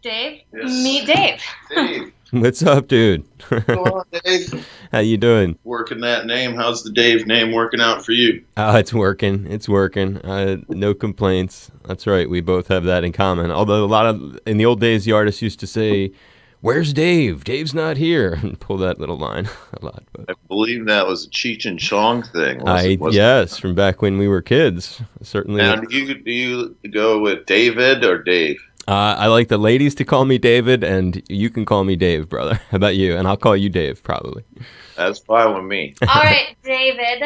Dave, Yes. meet Dave. Dave. What's up, dude? What's going on, Dave? How you doing? Working that name. How's the Dave name working out for you? It's working. It's working. No complaints. That's right. We both have that in common. Although in the old days, the artists used to say, "Where's Dave? Dave's not here," and pull that little line a lot. But I believe that was a Cheech and Chong thing. Was yes, from back when we were kids. Certainly. Now, do you go with David or Dave? I like the ladies to call me David, and you can call me Dave, brother. How about you? And I'll call you Dave, probably. That's fine with me. All right, David.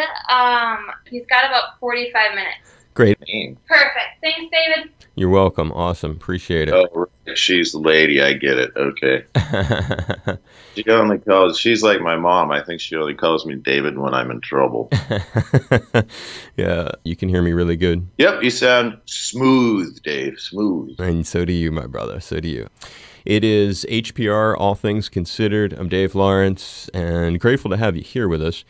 He's got about 45 minutes. Great. Perfect. Thanks, David. You're welcome. Awesome. Appreciate it. Oh, right. She's the lady. I get it. Okay. She's like my mom. I think she only calls me David when I'm in trouble. Yeah, you can hear me really good. Yep, you sound smooth, Dave. Smooth. And so do you, my brother. So do you. It is HPR, All Things Considered. I'm Dave Lawrence, and grateful to have you here with us.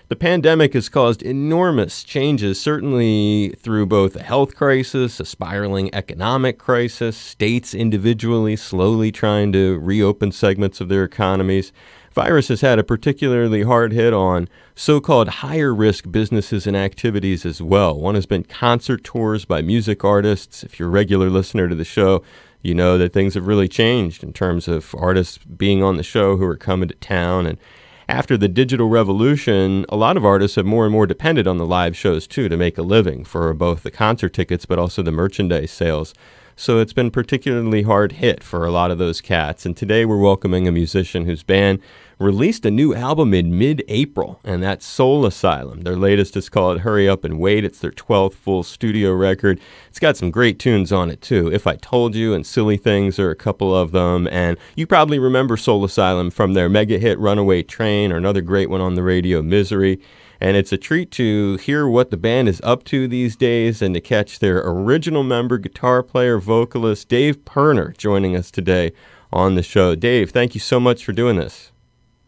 The pandemic has caused enormous changes, certainly through both a health crisis, a spiraling economic crisis, states individually slowly trying to reopen segments of their economies. Virus has had a particularly hard hit on so-called higher-risk businesses and activities as well. One has been concert tours by music artists. If you're a regular listener to the show, you know that things have really changed in terms of artists being on the show who are coming to town. And after the digital revolution, a lot of artists have more and more depended on the live shows, too, to make a living for both the concert tickets but also the merchandise sales. So it's been particularly hard hit for a lot of those cats. And today we're welcoming a musician whose band released a new album in mid-April, and that's Soul Asylum. Their latest is called Hurry Up and Wait. It's their 12th full studio record. It's got some great tunes on it, too. If I Told You and Silly Things are a couple of them. And you probably remember Soul Asylum from their mega hit Runaway Train, or another great one on the radio, Misery. And it's a treat to hear what the band is up to these days and to catch their original member, guitar player, vocalist, Dave Pirner, joining us today on the show. Dave, thank you so much for doing this.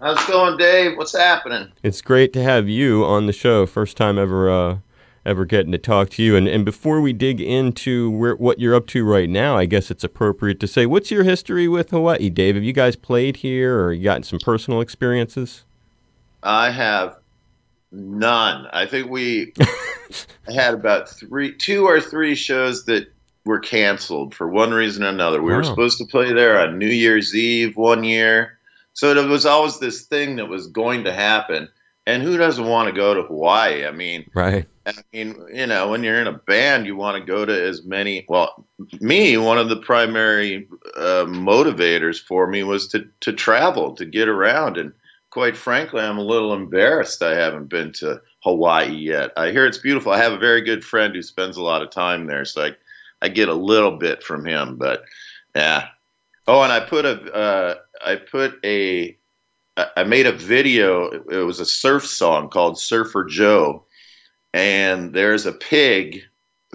How's it going, Dave? What's happening? It's great to have you on the show. First time ever getting to talk to you. And before we dig into what you're up to right now, I guess it's appropriate to say, what's your history with Hawaii, Dave? Have you guys played here or you got some personal experiences? I have none. I think we had about two or three shows that were canceled for one reason or another. We were supposed to play there on New Year's Eve one year. So it was always this thing that was going to happen. And who doesn't want to go to Hawaii? I mean, right. You know, when you're in a band, you want to go to as many. Well, one of the primary motivators for me was to travel, to get around. And quite frankly, I'm a little embarrassed I haven't been to Hawaii yet. I hear it's beautiful. I have a very good friend who spends a lot of time there, so I get a little bit from him. But yeah. Oh, and I made a video. It was a surf song called Surfer Joe, and there's a pig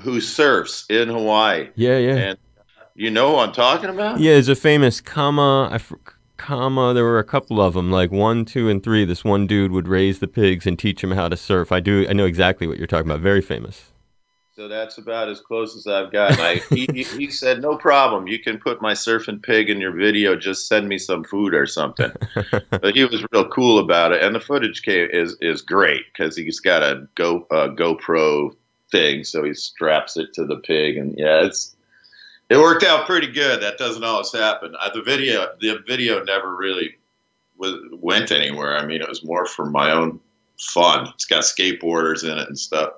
who surfs in Hawaii. Yeah. And you know who I'm talking about? Yeah, there's a famous comma. There were a couple of them, like 1, 2, and 3. This one dude would raise the pigs and teach them how to surf. I know exactly what you're talking about. Very famous. So that's about as close as I've gotten. He said, no problem. You can put my surfing pig in your video. Just send me some food or something. But he was real cool about it. And the footage is great because he's got a GoPro thing. So he straps it to the pig. And yeah, it worked out pretty good. That doesn't always happen. The video never really went anywhere. I mean, it was more for my own fun. It's got skateboarders in it and stuff.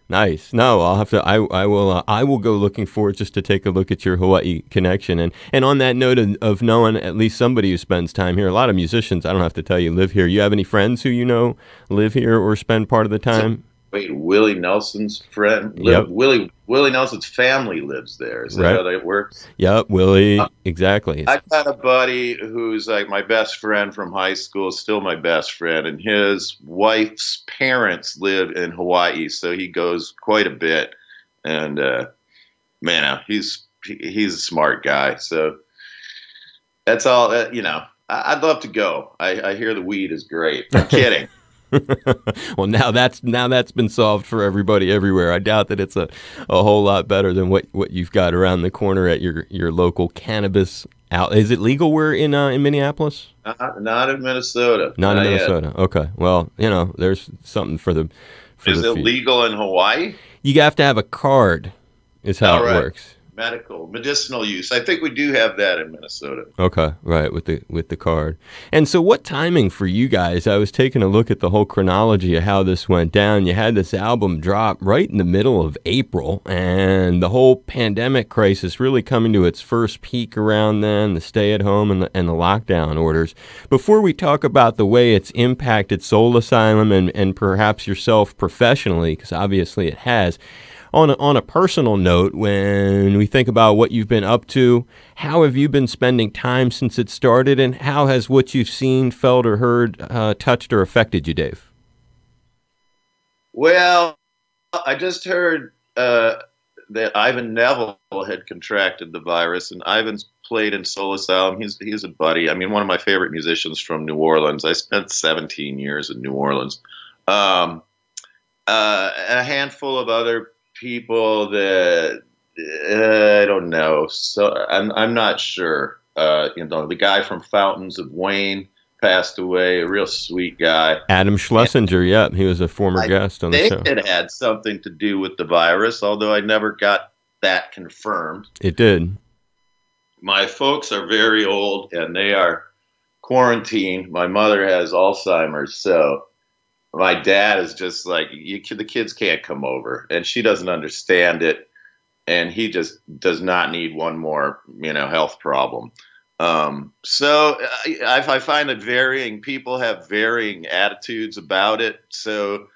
Nice. No, I'll have to. I will go looking forward just to take a look at your Hawaii connection. And on that note of knowing at least somebody who spends time here, a lot of musicians, I don't have to tell you, live here. You have any friends who you know live here or spend part of the time? Wait, Willie Nelson's friend? Yep. Willie Nelson's family lives there. Is that right. How that works? Yep, Willie, exactly. I got a buddy who's like my best friend from high school, still my best friend, and his wife's parents live in Hawaii, so he goes quite a bit. And man, he's a smart guy. So that's all. You know, I'd love to go. I hear the weed is great. I'm kidding. Well, now that's been solved for everybody everywhere. I doubt that it's a whole lot better than what you've got around the corner at your local cannabis out. Is it legal where in Minneapolis? Not in Minnesota. Not in Not yet. Minnesota. Okay. Well, there's something for the Is it legal in Hawaii? You have to have a card, is how it works. Medicinal use. I think we do have that in Minnesota. Okay, right, with the card. And so what timing for you guys? I was taking a look at the whole chronology of how this went down. You had this album drop right in the middle of April, and the whole pandemic crisis really coming to its first peak around then, the stay-at-home and the lockdown orders. Before we talk about the way it's impacted Soul Asylum and perhaps yourself professionally, because obviously it has, on a personal note, when we think about what you've been up to, how have you been spending time since it started, and how has what you've seen, felt, or heard touched or affected you, Dave? Well, I just heard that Ivan Neville had contracted the virus, and Ivan's played in Soul Asylum. He's a buddy. I mean, one of my favorite musicians from New Orleans. I spent 17 years in New Orleans. A handful of other people that I don't know, so I'm not sure. The guy from Fountains of Wayne passed away, a real sweet guy. Adam Schlesinger, yeah, he was a former guest on the show. It had something to do with the virus, although I never got that confirmed. It did. My folks are very old, and they are quarantined. My mother has Alzheimer's, so my dad is just like, the kids can't come over, and she doesn't understand it, and he just does not need one more, health problem. So I find that varying people have varying attitudes about it. So,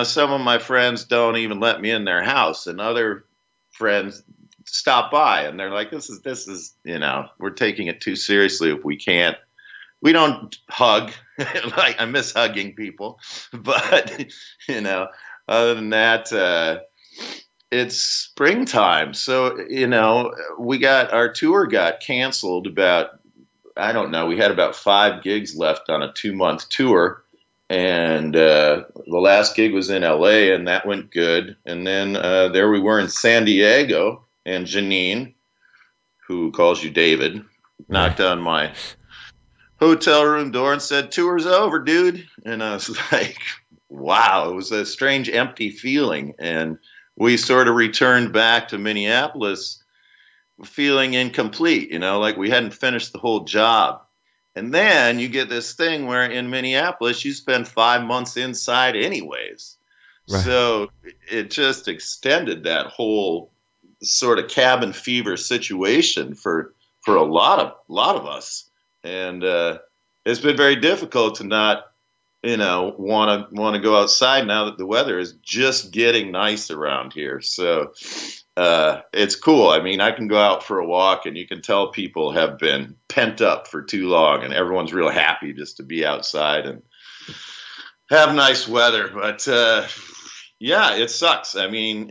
some of my friends don't even let me in their house, and other friends stop by, and they're like, this is, we're taking it too seriously if we can't. We don't hug. Like, I miss hugging people, but other than that, it's springtime. So our tour got canceled about, I don't know. We had about 5 gigs left on a 2-month tour, and the last gig was in LA, and that went good. And then there we were in San Diego, and Janine, who calls you David, knocked on my hotel room door and said, "Tour's over, dude." And I was like, wow, it was a strange, empty feeling. And we sort of returned back to Minneapolis feeling incomplete, like we hadn't finished the whole job. And then you get this thing where in Minneapolis, you spend 5 months inside anyways. Right. So it just extended that whole sort of cabin fever situation for a lot of us. And it's been very difficult to not, want to go outside now that the weather is just getting nice around here. So it's cool. I mean, I can go out for a walk, and you can tell people have been pent up for too long, and everyone's real happy just to be outside and have nice weather. But yeah, it sucks. I mean,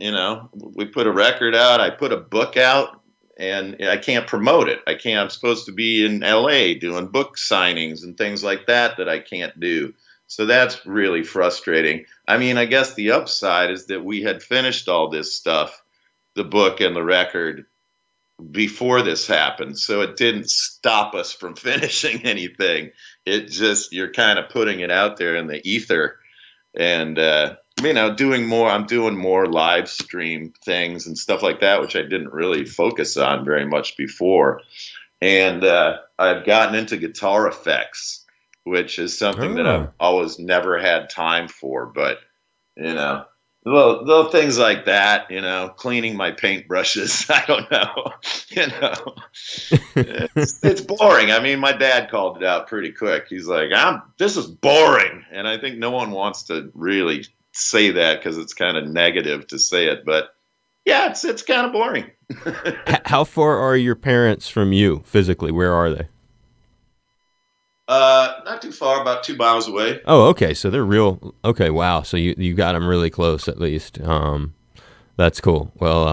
we put a record out. I put a book out. And I can't promote it. I'm supposed to be in LA doing book signings and things like that I can't do. So that's really frustrating. I mean, I guess the upside is that we had finished all this stuff, the book and the record, before this happened. So it didn't stop us from finishing anything. It just, you're kind of putting it out there in the ether. And, I'm doing more live stream things and stuff like that, which I didn't really focus on very much before. And I've gotten into guitar effects, which is something that I've always never had time for. But, little things like that, cleaning my paintbrushes. I don't know, it's boring. I mean, my dad called it out pretty quick. He's like, this is boring. And I think no one wants to really say that because it's kind of negative to say it, but yeah, it's kind of boring. How far are your parents from you physically? Where are they? Not too far, about 2 miles away. Oh, okay. So they're real. Okay, wow. So you got them really close, at least. That's cool. Well,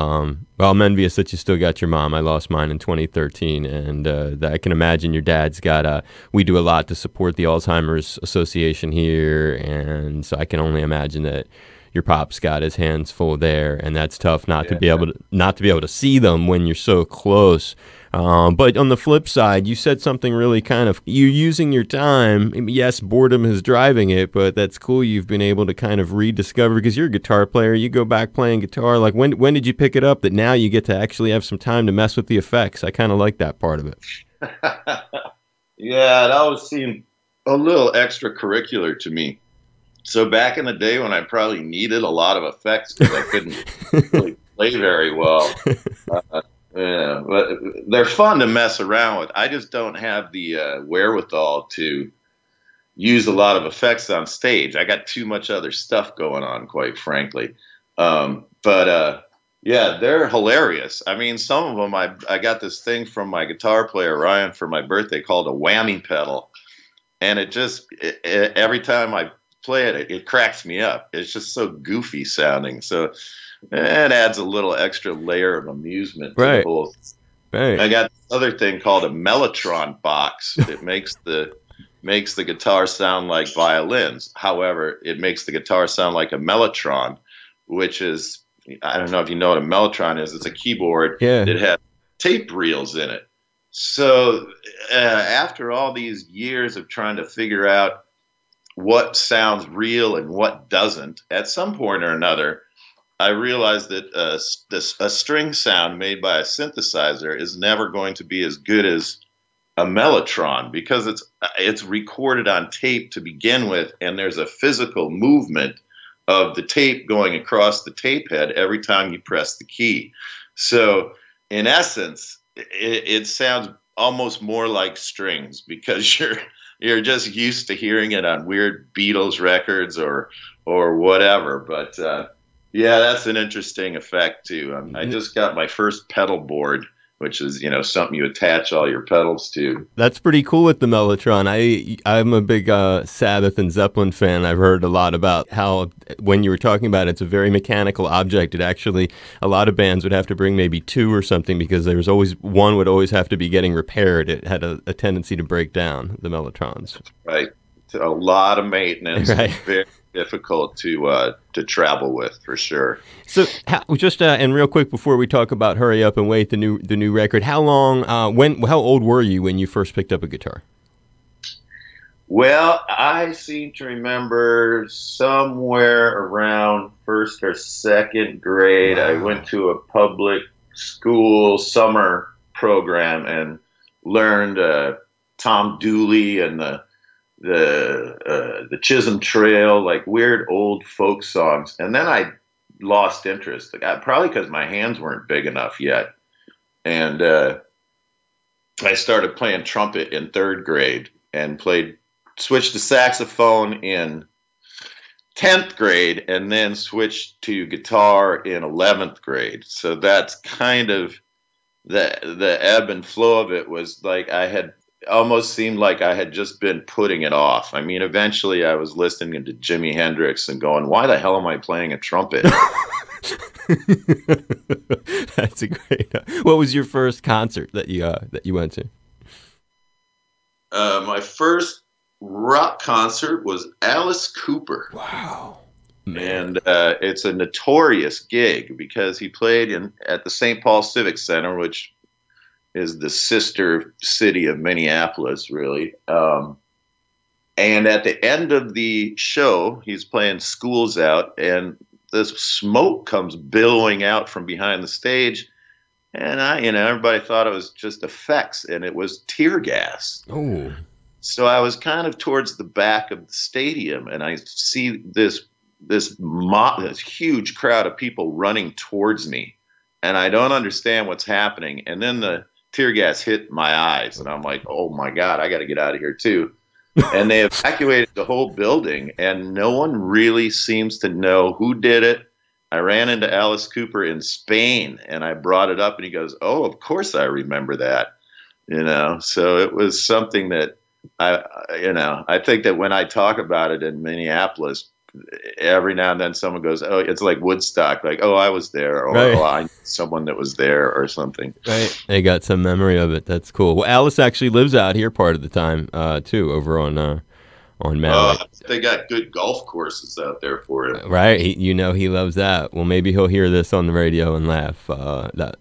I'm envious that you still got your mom. I lost mine in 2013, and I can imagine your dad's got. We do a lot to support the Alzheimer's Association here, and so I can only imagine that your pop's got his hands full there, and that's tough not to be able to see them when you're so close. But on the flip side, you said something really you're using your time. Yes, boredom is driving it, but that's cool. You've been able to kind of rediscover, because you're a guitar player. You go back playing guitar. Like when did you pick it up that now you get to actually have some time to mess with the effects? I kind of like that part of it. Yeah, it always seemed a little extracurricular to me. So back in the day when I probably needed a lot of effects because I couldn't really play very well, yeah, but they're fun to mess around with. I just don't have the wherewithal to use a lot of effects on stage. I got too much other stuff going on, quite frankly. Yeah, they're hilarious. I mean, some of them, I got this thing from my guitar player, Ryan, for my birthday called a whammy pedal. And every time I play it, it cracks me up. It's just so goofy sounding. So it adds a little extra layer of amusement to the whole. Right. I got this other thing called a mellotron box. It makes the guitar sound like violins. However, it makes the guitar sound like a mellotron, which is, I don't know if you know what a mellotron is. It's a keyboard that has tape reels in it. So after all these years of trying to figure out what sounds real and what doesn't, at some point or another, I realized that a string sound made by a synthesizer is never going to be as good as a mellotron, because it's recorded on tape to begin with, and there's a physical movement of the tape going across the tape head every time you press the key. So in essence, it sounds almost more like strings, because you're just used to hearing it on weird Beatles records or whatever. But yeah, that's an interesting effect too. I just got my first pedal board, which is, something you attach all your pedals to. That's pretty cool with the mellotron. I'm a big Sabbath and Zeppelin fan. I've heard a lot about how, when you were talking about it, it's a very mechanical object. It actually, a lot of bands would have to bring maybe two or something, because there was always one would always have to be getting repaired. It had a tendency to break down, the mellotrons. Right. It's a lot of maintenance. Right. Very difficult to travel with, for sure. So just and real quick before we talk about Hurry Up and Wait, the new record, how old were you when you first picked up a guitar? Well, I seem to remember somewhere around first or second grade. Wow. I went to a public school summer program and learned Tom Dooley and the Chisholm Trail, like weird old folk songs. And then I lost interest, probably because my hands weren't big enough yet. And I started playing trumpet in third grade and switched to saxophone in 10th grade, and then switched to guitar in 11th grade. So that's kind of the ebb and flow of it. Was like almost seemed like I had just been putting it off. I mean, eventually I was listening to Jimi Hendrix and going, why the hell am I playing a trumpet? That's a great. What was your first concert that you went to? My first rock concert was Alice Cooper. Wow. Man. And it's a notorious gig because he played at the St. Paul Civic Center, which is the sister city of Minneapolis, really. And at the end of the show, he's playing Schools Out, and this smoke comes billowing out from behind the stage. And everybody thought it was just effects, and it was tear gas. Oh. So I was kind of towards the back of the stadium, and I see this huge crowd of people running towards me, and I don't understand what's happening. And then the tear gas hit my eyes, and I'm like, oh my God, I got to get out of here too. And they evacuated the whole building, and no one really seems to know who did it. I ran into Alice Cooper in Spain, and I brought it up, and he goes, oh, of course I remember that. So it was something that I think that when I talk about it in Minneapolis, every now and then someone goes, oh, it's like Woodstock, like, oh, I was there, or Right. oh, I knew someone that was there, or something. Right. They got some memory of it. That's cool. Well, Alice actually lives out here part of the time, too, over on Maui. They got good golf courses out there for it. Right. He loves that. Well, maybe he'll hear this on the radio and laugh.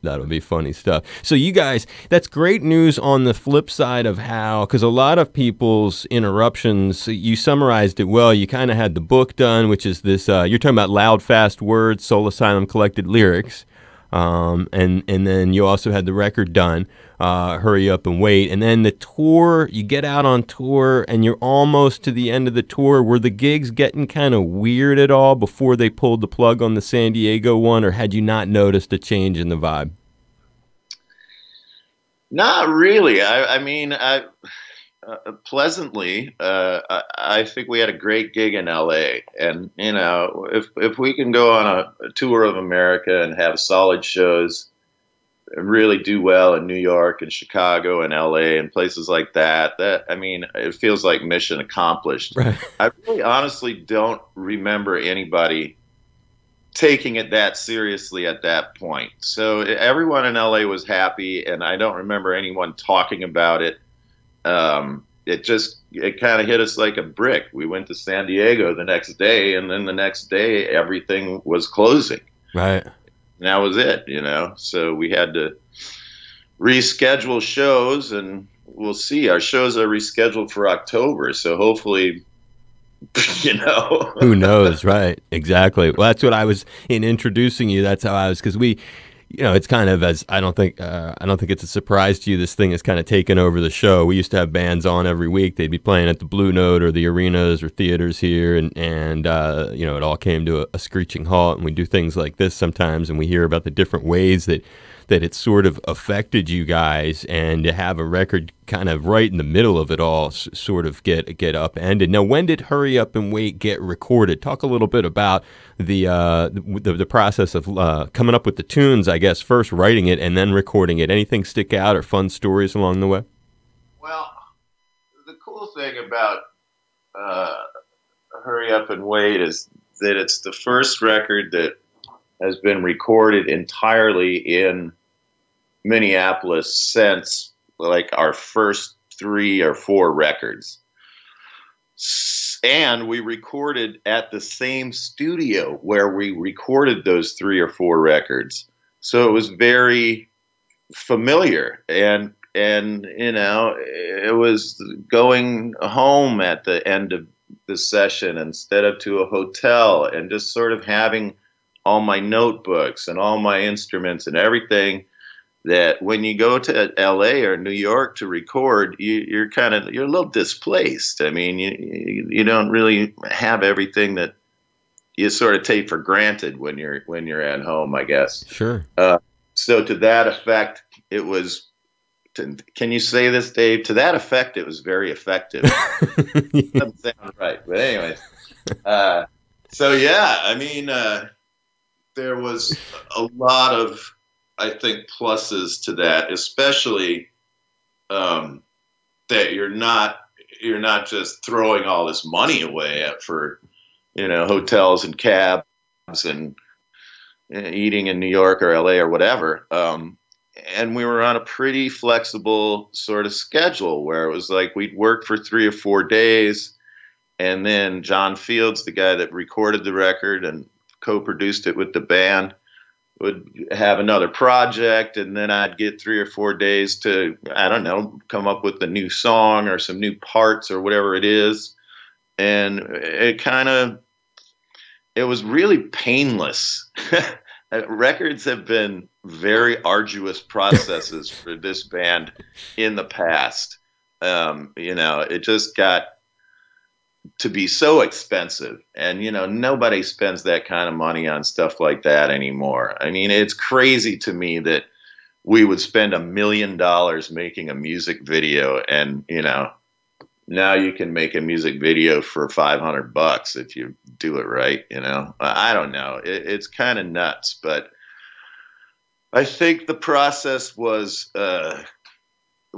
That'll be funny stuff. So you guys, that's great news on the flip side of how, because a lot of people's interruptions, you summarized it well. You kind of had the book done, which is this, you're talking about Loud, Fast Words, Soul Asylum Collected Lyrics. And then you also had the record done, Hurry Up and Wait. And then the tour, you get out on tour and you're almost to the end of the tour. Were the gigs getting kind of weird at all before they pulled the plug on the San Diego one, or had you not noticed a change in the vibe? Not really. Pleasantly, I think we had a great gig in LA, and if we can go on a tour of America and have solid shows and really do well in New York and Chicago and LA and places like that, it feels like mission accomplished. Right. I really honestly don't remember anybody taking it that seriously at that point. So everyone in LA was happy, and I don't remember anyone talking about it. It kind of hit us like a brick. We went to San Diego the next day, and then the next day everything was closing. Right. And that was it, So we had to reschedule shows, and we'll see. Our shows are rescheduled for October, so hopefully, Who knows, right? Exactly. Well, that's what I was in introducing you. That's how I was, because it's kind of, as I don't think it's a surprise to you. This thing has kind of taken over the show. We used to have bands on every week. They'd be playing at the Blue Note or the arenas or theaters here, and it all came to a screeching halt. And we do things like this sometimes, and we hear about the different ways that it sort of affected you guys, and to have a record kind of right in the middle of it all sort of get upended. Now, when did Hurry Up and Wait get recorded? Talk a little bit about the process of coming up with the tunes, I guess, first writing it and then recording it. Anything stick out or fun stories along the way? Well, the cool thing about Hurry Up and Wait is that it's the first record that has been recorded entirely in Minneapolis since like our first 3 or 4 records. And we recorded at the same studio where we recorded those 3 or 4 records. So it was very familiar, and it was going home at the end of the session instead of to a hotel, and just sort of having all my notebooks and all my instruments and everything, that when you go to LA or New York to record, you're a little displaced. I mean, you don't really have everything that you sort of take for granted when you're at home, I guess. Sure. So to that effect, it was. Can you say this, Dave? To that effect, it was very effective. Doesn't sound right, but anyways. So yeah, there was a lot of, I think, pluses to that, especially that you're not just throwing all this money away for hotels and cabs and eating in New York or LA or whatever. And we were on a pretty flexible sort of schedule where it was like we'd work for 3 or 4 days, and then John Fields, the guy that recorded the record and co-produced it with the band, would have another project, and then I'd get 3 or 4 days to, I don't know, come up with a new song or some new parts or whatever it is. And it was really painless. Records have been very arduous processes for this band in the past. It just got to be so expensive, and nobody spends that kind of money on stuff like that anymore. I mean, it's crazy to me that we would spend $1 million making a music video, and now you can make a music video for $500 if you do it right. I don't know. It's kind of nuts, but I think the process was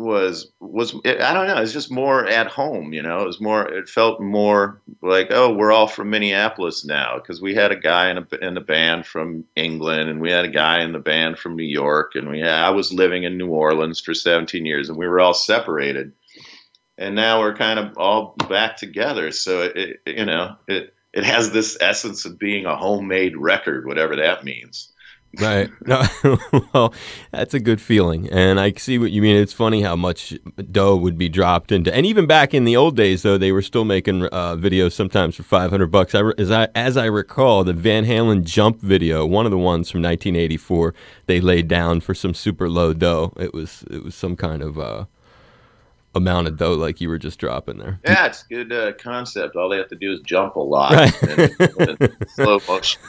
I don't know, it's just more at home, you know. It felt more like, oh, we're all from Minneapolis now, because we had a guy in the band from England, and we had a guy in the band from New York, and I was living in New Orleans for 17 years, and we were all separated, and now we're kind of all back together. So it has this essence of being a homemade record, whatever that means. Right. No, well, that's a good feeling. And I see what you mean. It's funny how much dough would be dropped into, and even back in the old days, though, they were still making videos sometimes for $500. As I recall, the Van Halen Jump video, one of the ones from 1984, they laid down for some super low dough. It was some kind of amount of dough like you were just dropping there. Yeah, it's a good concept. All they have to do is jump a lot. Right. and slow motion.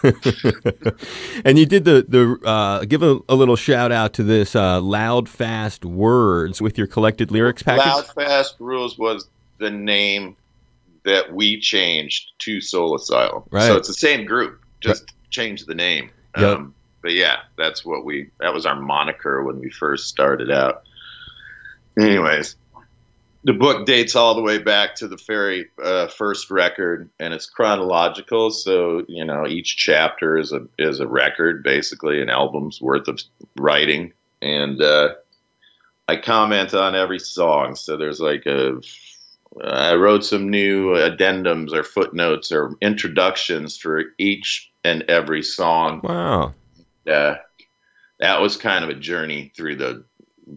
And you did give a little shout out to this Loud Fast Words with your collected lyrics package. Loud Fast Rules was the name that we changed to Soul Asylum. Right. So it's the same group, just changed the name. Yep. But yeah, that was our moniker when we first started out. Anyways. The book dates all the way back to the very first record, and it's chronological. So, you know, each chapter is a record, basically an album's worth of writing. And I comment on every song. So there's I wrote some new addendums or footnotes or introductions for each and every song. Wow. That was kind of a journey through the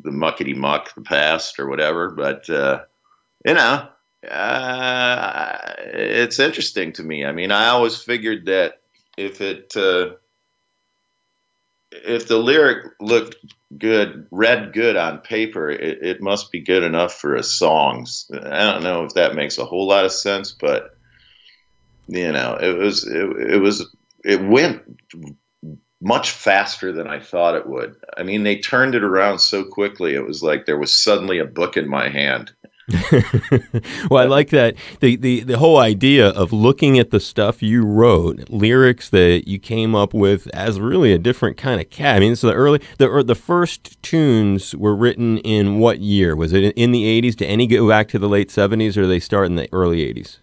muckety muck, the past or whatever, but it's interesting to me. I mean, I always figured that if the lyric looked good, read good on paper, it must be good enough for a song. I don't know if that makes a whole lot of sense, but you know, it went much faster than I thought it would. I mean, they turned it around so quickly. It was like there was suddenly a book in my hand. Well, I like that. The whole idea of looking at the stuff you wrote, lyrics that you came up with as really a different kind of cat. I mean, so the first tunes were written in what year? Was it in the 80s? Did any go back to the late 70s, or did they start in the early 80s?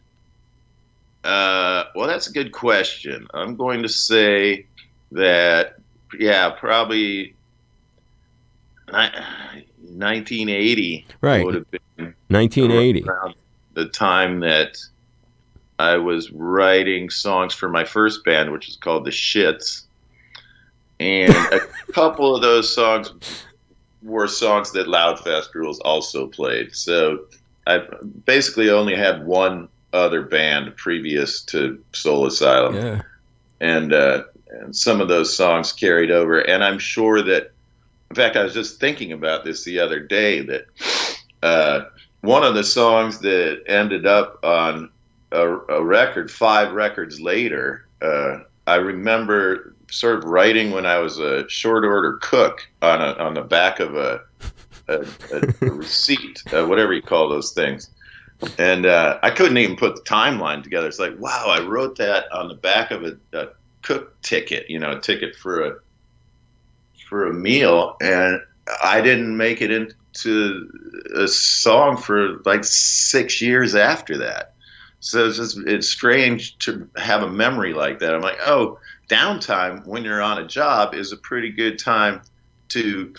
Well, that's a good question. I'm going to say that, yeah, probably 1980 right. would have been 1980. around the time that I was writing songs for my first band, which is called The Shits. And a couple of those songs were songs that Loud Fast Rules also played. So I basically only had one other band previous to Soul Asylum. Yeah. And some of those songs carried over. And I'm sure that, in fact, I was just thinking about this the other day, that one of the songs that ended up on a record 5 records later, I remember sort of writing when I was a short order cook on the back of a receipt, whatever you call those things. And I couldn't even put the timeline together. It's like, wow, I wrote that on the back of a cook ticket, you know, a ticket for a meal, and I didn't make it into a song for like 6 years after that. So it's strange to have a memory like that. I'm like, oh, downtime when you're on a job is a pretty good time to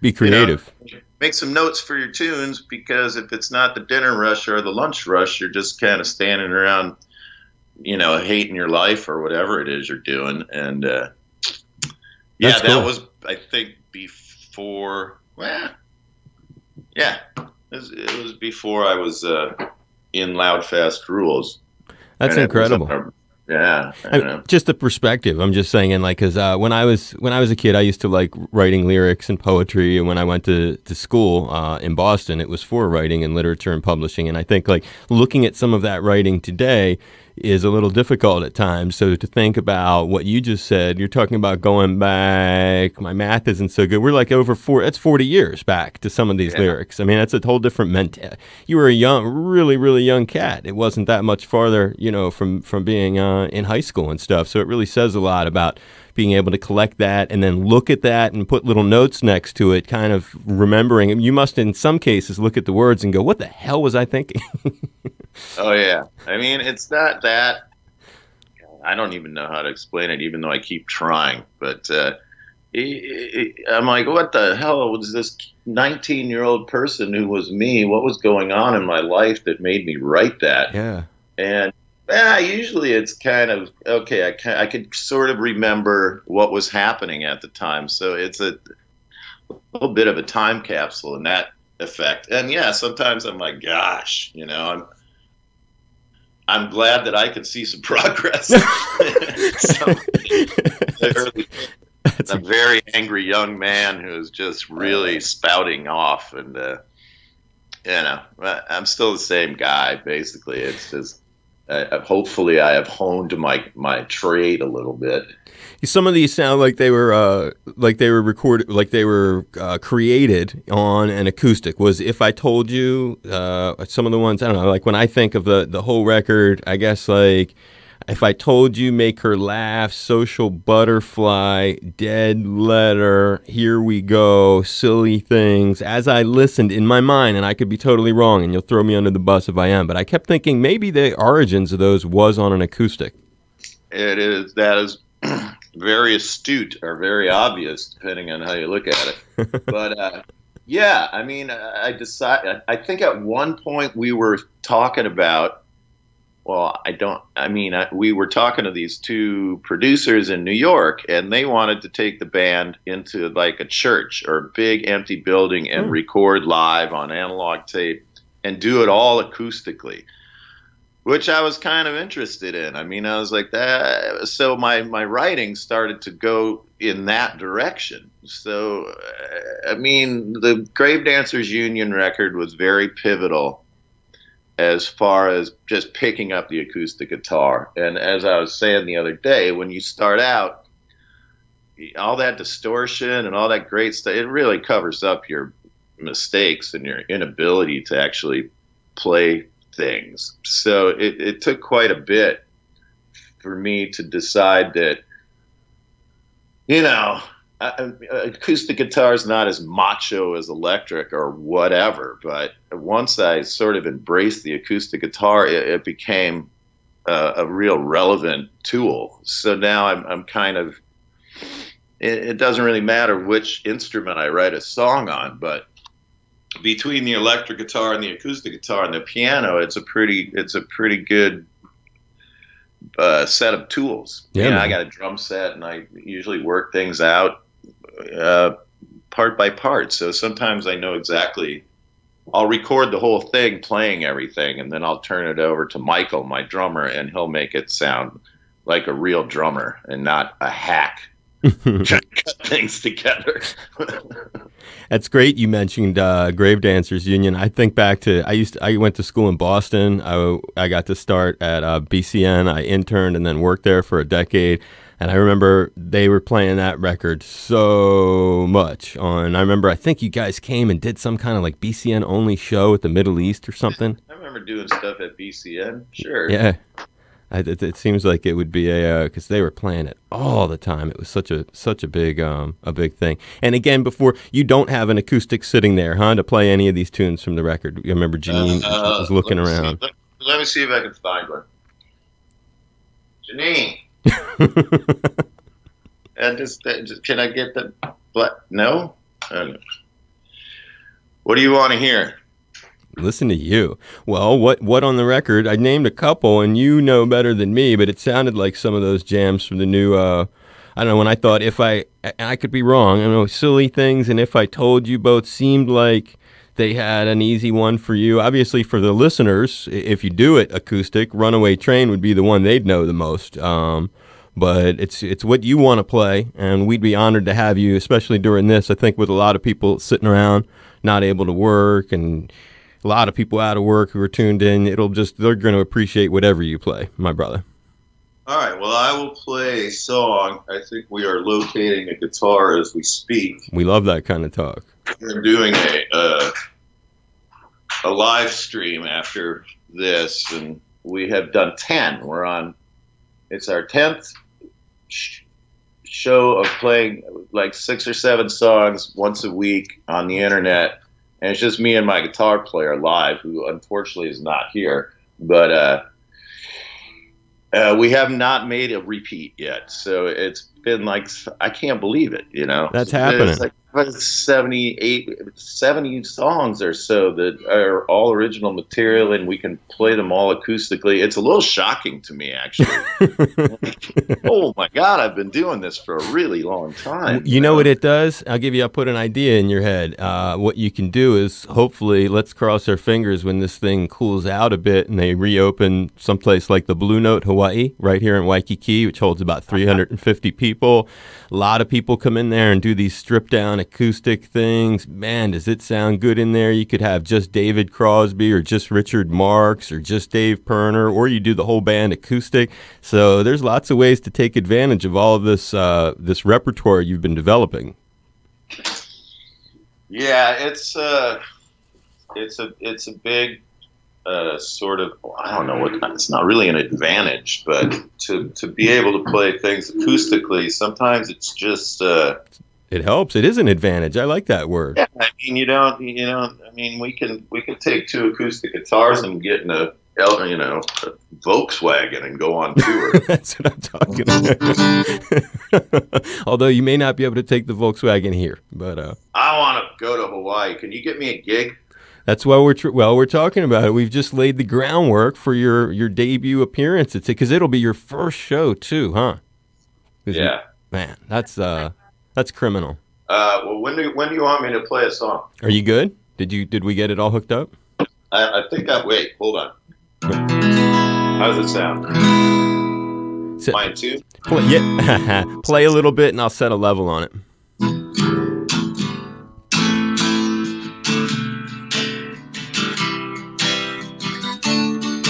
be creative. You know, make some notes for your tunes, because if it's not the dinner rush or the lunch rush, you're just kind of standing around, you know, hating your life or whatever it is you're doing. And yeah, That's cool. That was, I think, before. Well, yeah, it was before I was in Loud Fast Rules. That's incredible. Yeah, I know. Just the perspective. I'm just saying, like, because when I was a kid, I used to like writing lyrics and poetry, and when I went to school in Boston, it was for writing and literature and publishing. And I think, like, looking at some of that writing today, is a little difficult at times. So to think about what you just said, you're talking about going back, my math isn't so good. We're like that's 40 years back to some of these lyrics. I mean, that's a whole different mentality. You were a really, really young cat. It wasn't that much farther, from being in high school and stuff. So it really says a lot about being able to collect that and then look at that and put little notes next to it, kind of remembering. You must, in some cases, look at the words and go, what the hell was I thinking? Oh, yeah. I mean, it's not that. I don't even know how to explain it, even though I keep trying. But I'm like, what the hell was this 19-year-old person who was me? What was going on in my life that made me write that? Yeah. And usually it's kind of, okay, I could sort of remember what was happening at the time. So it's a little bit of a time capsule in that effect. And yeah, sometimes I'm like, gosh, I'm glad that I can see some progress. A very angry young man who's just really spouting off, and I'm still the same guy. Basically, it's just hopefully I have honed my trade a little bit. Some of these sound like they were recorded, like they were created on an acoustic. Was If I Told You, some of the ones, I don't know, like when I think of the whole record, I guess like If I Told You, Make Her Laugh, Social Butterfly, Dead Letter, Here We Go, Silly Things. As I listened in my mind, and I could be totally wrong, and you'll throw me under the bus if I am, but I kept thinking maybe the origins of those was on an acoustic. That is very astute or very obvious, depending on how you look at it. But yeah, I mean, I think at one point we were talking about, we were talking to these two producers in New York, and they wanted to take the band into like a church or a big empty building and record live on analog tape and do it all acoustically, which I was kind of interested in. I mean, I was like that. So my writing started to go in that direction. So, I mean, the Grave Dancers Union record was very pivotal as far as just picking up the acoustic guitar. And as I was saying the other day, when you start out, all that distortion and all that great stuff, it really covers up your mistakes and your inability to actually play things. So it took quite a bit for me to decide that, acoustic guitar is not as macho as electric or whatever, but once I sort of embraced the acoustic guitar, it became a real relevant tool. So now I'm kind of, it doesn't really matter which instrument I write a song on, but between the electric guitar and the acoustic guitar and the piano, it's a pretty good set of tools. Yeah, I got a drum set, and I usually work things out part by part. So sometimes I know exactly. I'll record the whole thing playing everything, and then I'll turn it over to Michael, my drummer, and he'll make it sound like a real drummer and not a hack trying to cut things together. That's great. You mentioned Grave Dancers Union. I think back to I went to school in Boston. I got to start at BCN. I interned and then worked there for a decade. And I remember they were playing that record so much. I remember I think you guys came and did some kind of like BCN only show at the Middle East or something. I remember doing stuff at BCN. Sure. Yeah. It seems like it would be because they were playing it all the time. It was such a big thing. And again, before you don't have an acoustic sitting there, huh, to play any of these tunes from the record. I remember Janine was looking around. Let me see if I can find one. Janine. And just can I get the what? No. What do you want to hear? Listen to you. Well, what on the record? I named a couple, and you know better than me, but it sounded like some of those jams from the new. I don't know. When I thought I could be wrong. I know Silly Things and If I Told You both seemed like they had an easy one for you. Obviously, for the listeners, if you do it acoustic, Runaway Train would be the one they'd know the most. But it's what you want to play, and we'd be honored to have you, especially during this. I think with a lot of people sitting around, not able to work, and a a lot of people out of work who are tuned in. They're going to appreciate whatever you play, my brother. All right. Well, I will play a song. I think we are locating a guitar as we speak. We love that kind of talk. We're doing a live stream after this, and we have done 10. It's our 10th show of playing like 6 or 7 songs once a week on the internet, and it's just me and my guitar player live, who unfortunately is not here, but we have not made a repeat yet, so it's been like, I can't believe it, That's happening. It's like 70 songs or so that are all original material, and we can play them all acoustically. It's a little shocking to me, actually. Oh my God, I've been doing this for a really long time. You know what it does? I'll put an idea in your head. What you can do is, hopefully, let's cross our fingers when this thing cools out a bit and they reopen someplace like the Blue Note, Hawaii, right here in Waikiki, which holds about 350 people. A lot of people come in there and do these stripped down acoustic things. Man, does it sound good in there. You could have just David Crosby or just Richard Marx or just Dave Pirner, or you do the whole band acoustic. So there's lots of ways to take advantage of all of this this repertoire you've been developing. Yeah, it's a big sort of, I don't know what, it's not really an advantage, but to be able to play things acoustically, sometimes it's just it helps. It is an advantage. I like that word. Yeah, I mean, we can take 2 acoustic guitars and get in a Volkswagen and go on tour. That's what I'm talking about. Although you may not be able to take the Volkswagen here, but I want to go to Hawaii. Can you get me a gig? That's why we're talking about it. We've just laid the groundwork for your debut appearance. Because it'll be your first show too, huh? Yeah. Man, that's criminal. Well, when do you want me to play a song? Are you good? Did we get it all hooked up? I think wait, hold on. How does it sound? Mine too? Play a little bit and I'll set a level on it.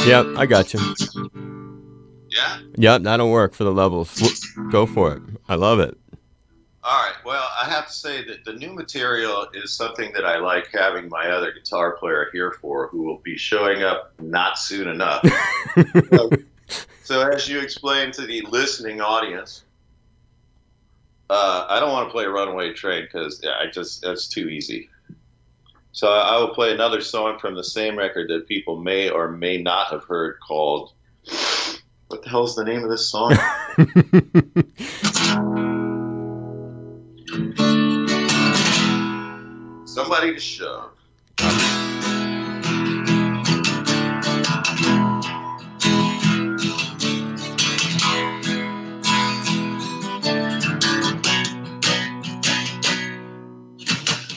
Yep, I got you. Yeah? Yep, that'll work for the levels. Go for it. I love it. All right. Well, I have to say that the new material is something that I like having my other guitar player here for, who will be showing up not soon enough. So as you explained to the listening audience, I don't want to play Runaway Train because that's too easy. So I will play another song from the same record that people may or may not have heard, called, what the hell's the name of this song? Somebody to Shove.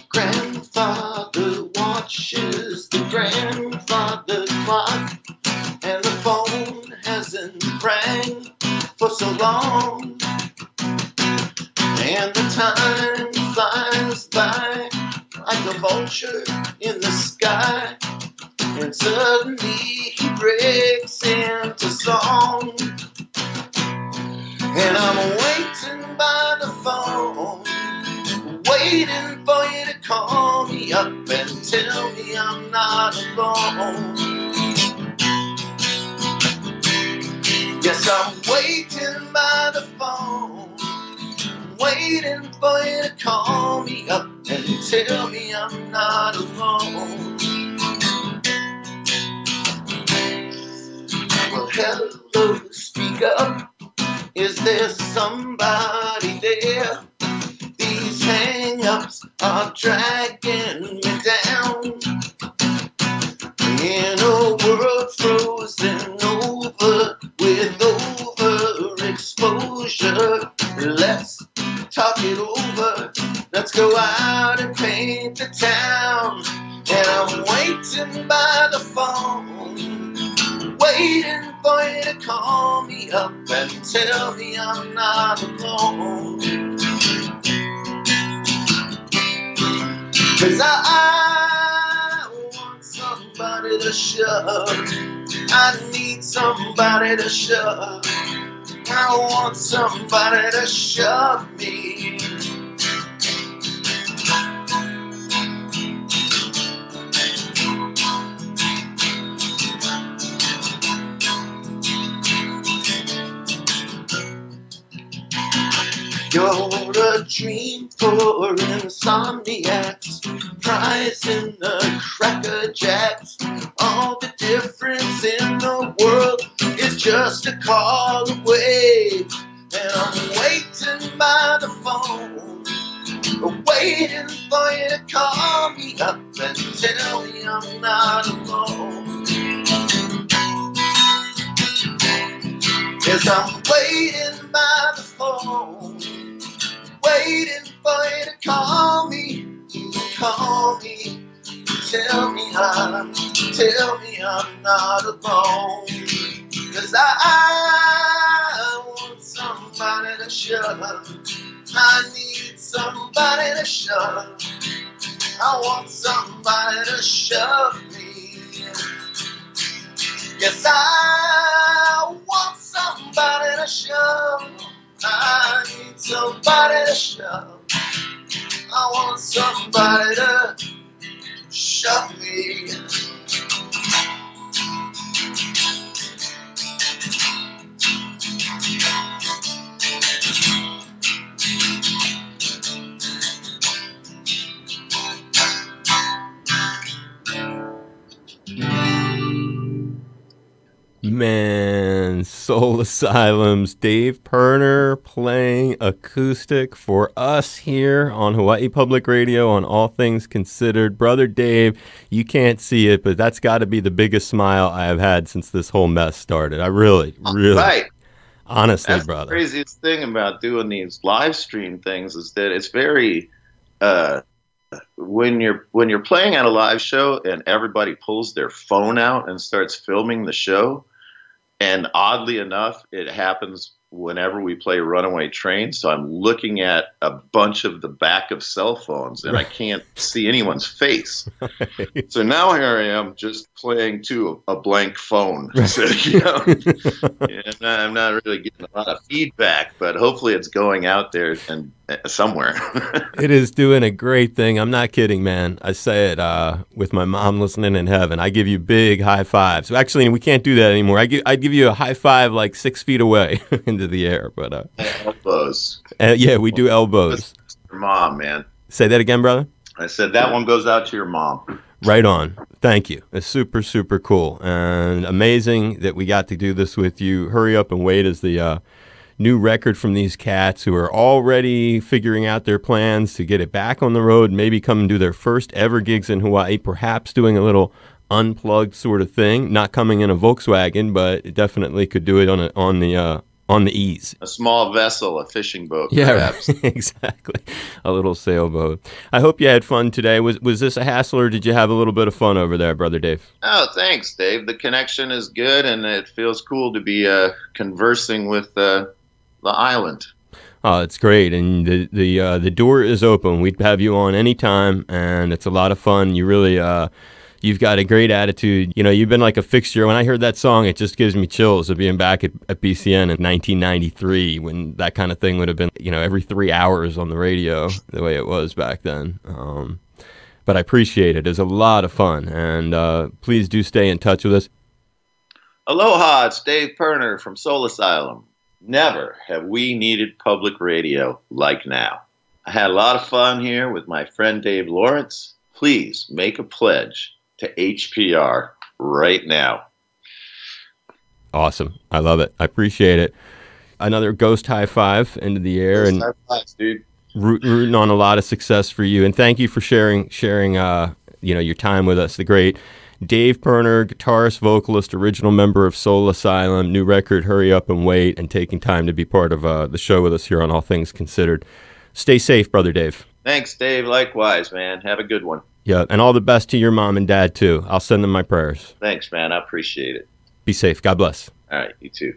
Grandfather watches the grandfather clock, and the phone hasn't rang for so long, and the time flies by like a vulture in the sky, and suddenly he breaks into song, and I'm waiting by the phone, waiting for you to call me up and tell me I'm not alone. Yes, I'm waiting by the phone, waiting for you to call me up and tell me I'm not alone. Well, hello, speak up. Is there somebody there? These hang-ups are dragging me down. In a world frozen over with overexposure, let's talk it over. Let's go out and paint the town. And I'm waiting by the phone, waiting for you to call me up and tell me I'm not alone. 'Cause I want some somebody to shove. I need somebody to shove. I want somebody to shove me. You're a dream for insomniacs, fries in the Cracker Jacks. All the difference in the world is just a call away. And I'm waiting by the phone, waiting for you to call me up and tell me I'm not alone. Yes, I'm waiting by the phone, waiting for you to call me, tell me I'm not alone. 'Cause I want somebody to shove. I need somebody to shove. I want somebody to shove me. Yes, I want somebody to shove. I need somebody to shove. I want somebody to shove me. Man, Soul Asylum's Dave Pirner playing acoustic for us here on Hawaii Public Radio on All Things Considered. Brother Dave, you can't see it, but that's got to be the biggest smile I have had since this whole mess started. I really, Right. honestly, That's brother. the craziest thing about doing these live stream things is that it's very when you're playing at a live show and everybody pulls their phone out and starts filming the show. And oddly enough, it happens whenever we play Runaway Train. So I'm looking at a bunch of the back of cell phones and I can't see anyone's face. Right. So now here I am just playing to a blank phone. So, you know, and I'm not really getting a lot of feedback, but hopefully it's going out there and somewhere. It is doing a great thing. I'm not kidding, man. I say it with my mom listening in heaven. I give you big high fives. Actually, we can't do that anymore. I'd give you a high five like 6 feet away into the air. But Elbows. yeah, we do elbows. That's your mom, man. Say that again, brother. I said that one goes out to your mom. Right on. Thank you. It's super, super cool and amazing that we got to do this with you. Hurry Up and Wait is the new record from these cats who are already figuring out their plans to get it back on the road, maybe come and do their first ever gigs in Hawaii, perhaps doing a little unplugged sort of thing, not coming in a Volkswagen, but it definitely could do it on the ease. A small vessel, a fishing boat, Yeah, perhaps. right. Exactly. A little sailboat. I hope you had fun today. Was this a hassle or did you have a little bit of fun over there, Brother Dave? Oh, thanks, Dave. The connection is good, and it feels cool to be conversing with the island. Oh, it's great, and the door is open. We'd have you on anytime, and it's a lot of fun. You really, you've got a great attitude. You know, you've been like a fixture. When I heard that song, it just gives me chills of being back at BCN in 1993 when that kind of thing would have been, you know, every 3 hours on the radio the way it was back then. But I appreciate it. It was a lot of fun, and please do stay in touch with us. Aloha, it's Dave Pirner from Soul Asylum. Never have we needed public radio like now. I had a lot of fun here with my friend Dave Lawrence. Please make a pledge to HPR right now. Awesome. I love it. I appreciate it. Another ghost high five into the air. Ghost And high fives, dude. rooting on a lot of success for you. And thank you for sharing your time with us. The great Dave Pirner, guitarist, vocalist, original member of Soul Asylum, new record, Hurry Up and Wait, and taking time to be part of the show with us here on All Things Considered. Stay safe, Brother Dave. Thanks, Dave. Likewise, man. Have a good one. Yeah, and all the best to your mom and dad, too. I'll send them my prayers. Thanks, man. I appreciate it. Be safe. God bless. All right, you too.